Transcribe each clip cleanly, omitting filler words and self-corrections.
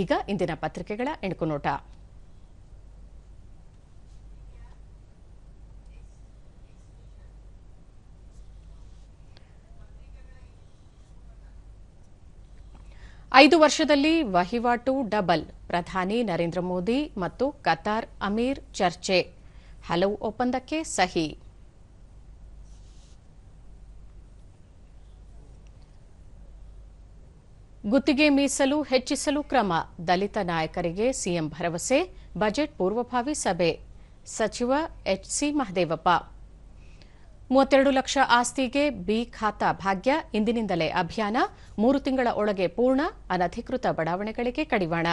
ಈಗ ಇಂದಿನ ಪತ್ರಿಕೆಗಳ ಎಣುಕುನೋಟ. ಐದು ವರ್ಷದಲ್ಲಿ ವಹಿವಾಟು ಡಬಲ್. ಪ್ರಧಾನಿ ನರೇಂದ್ರ ಮೋದಿ ಮತ್ತು ಕತಾರ್ ಅಮೀರ್ ಚರ್ಚೆ. ಹಲವು ಒಪ್ಪಂದಕ್ಕೆ ಸಹಿ. ಗುತ್ತಿಗೆ ಮೀಸಲು ಹೆಚ್ಚಿಸಲು ಕ್ರಮ. ದಲಿತ ನಾಯಕರಿಗೆ ಸಿಎಂ ಭರವಸೆ. ಬಜೆಟ್ ಪೂರ್ವಭಾವಿ ಸಭೆ. ಸಚಿವ ಎಚ್ಸಿ ಮಹದೇವಪ್ಪ. 32 ಲಕ್ಷ ಆಸ್ತಿಗೆ ಬಿ ಖಾತಾ ಭಾಗ್ಯ. ಇಂದಿನಿಂದಲೇ ಅಭಿಯಾನ. 3 ತಿಂಗಳ ಒಳಗೆ ಪೂರ್ಣ. ಅನಧಿಕೃತ ಬಡಾವಣೆಗಳಿಗೆ ಕಡಿವಾಣ.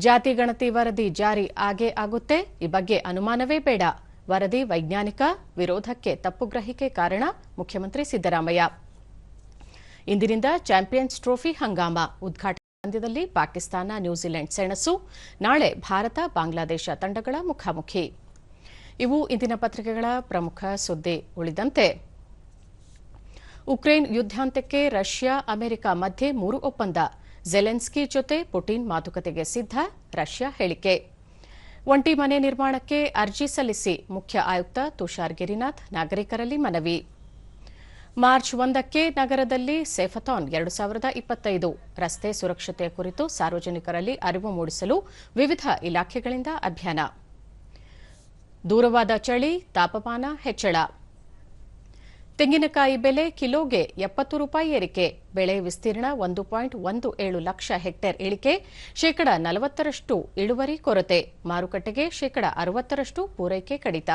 ಜಾತಿ ಗಣತಿ ವರದಿ ಜಾರಿ ಆಗೇ ಆಗುತ್ತೆ. ಈ ಬಗ್ಗೆ ಅನುಮಾನವೇ ಬೇಡ. ವರದಿ ವೈಜ್ಞಾನಿಕ. ವಿರೋಧಕ್ಕೆ ತಪ್ಪುಗ್ರಹಿಕೆ ಕಾರಣ. ಮುಖ್ಯಮಂತ್ರಿ ಸಿದ್ದರಾಮಯ್ಯ. ಇಂದಿನಿಂದ ಚಾಂಪಿಯನ್ಸ್ ಟ್ರೋಫಿ ಹಂಗಾಮ. ಉದ್ಘಾಟನಾ ಪಂದ್ಯದಲ್ಲಿ ಪಾಕಿಸ್ತಾನ ನ್ಯೂಜಿಲೆಂಡ್ ಸೆಣಸು. ನಾಳೆ ಭಾರತ ಬಾಂಗ್ಲಾದೇಶ ತಂಡಗಳ ಮುಖಾಮುಖಿ. ಇವು ಇಂದಿನ ಪತ್ರಿಕೆಗಳ ಪ್ರಮುಖ ಸುದ್ದಿ. ಉಳಿದಂತೆ ಉಕ್ರೇನ್ ಯುದ್ಧಾಂತ್ಯಕ್ಕೆ ರಷ್ಯಾ ಅಮೆರಿಕ ಮಧ್ಯೆ 3 ಒಪ್ಪಂದ. ಝೆಲೆನ್ಸ್ಕಿ ಜೊತೆ ಪುಟಿನ್ ಮಾತುಕತೆಗೆ ಸಿದ್ಧ. ರಷ್ಯಾ ಹೇಳಿಕೆ. ಒಂಟಿ ಮನೆ ನಿರ್ಮಾಣಕ್ಕೆ ಅರ್ಜಿ ಸಲ್ಲಿಸಿ. ಮುಖ್ಯ ಆಯುಕ್ತ ತುಷಾರ್ ಗಿರಿನಾಥ್ ನಾಗರಿಕರಲ್ಲಿ ಮನವಿ. ಮಾರ್ಚ್ 1ಕ್ಕೆ ನಗರದಲ್ಲಿ ಸೇಫಥಾನ್ 2025. ರಸ್ತೆ ಸುರಕ್ಷತೆಯ ಕುರಿತು ಸಾರ್ವಜನಿಕರಲ್ಲಿ ಅರಿವು ಮೂಡಿಸಲು ವಿವಿಧ ಇಲಾಖೆಗಳಿಂದ ಅಭಿಯಾನ. ದೂರವಾದ ಚಳಿ, ತಾಪಮಾನ ಹೆಚ್ಚಳ. ತೆಂಗಿನಕಾಯಿ ಬೆಲೆ ಕಿಲೋಗೆ 70 ರೂಪಾಯಿ ಏರಿಕೆ. ಬೆಳೆ ವಿಸ್ತೀರ್ಣ 1.17 ಲಕ್ಷ ಹೆಕ್ಟೇರ್ ಇಳಿಕೆ. 40% ಇಳುವರಿ ಕೊರತೆ. ಮಾರುಕಟ್ಟೆಗೆ 60% ಪೂರೈಕೆ ಕಡಿತ.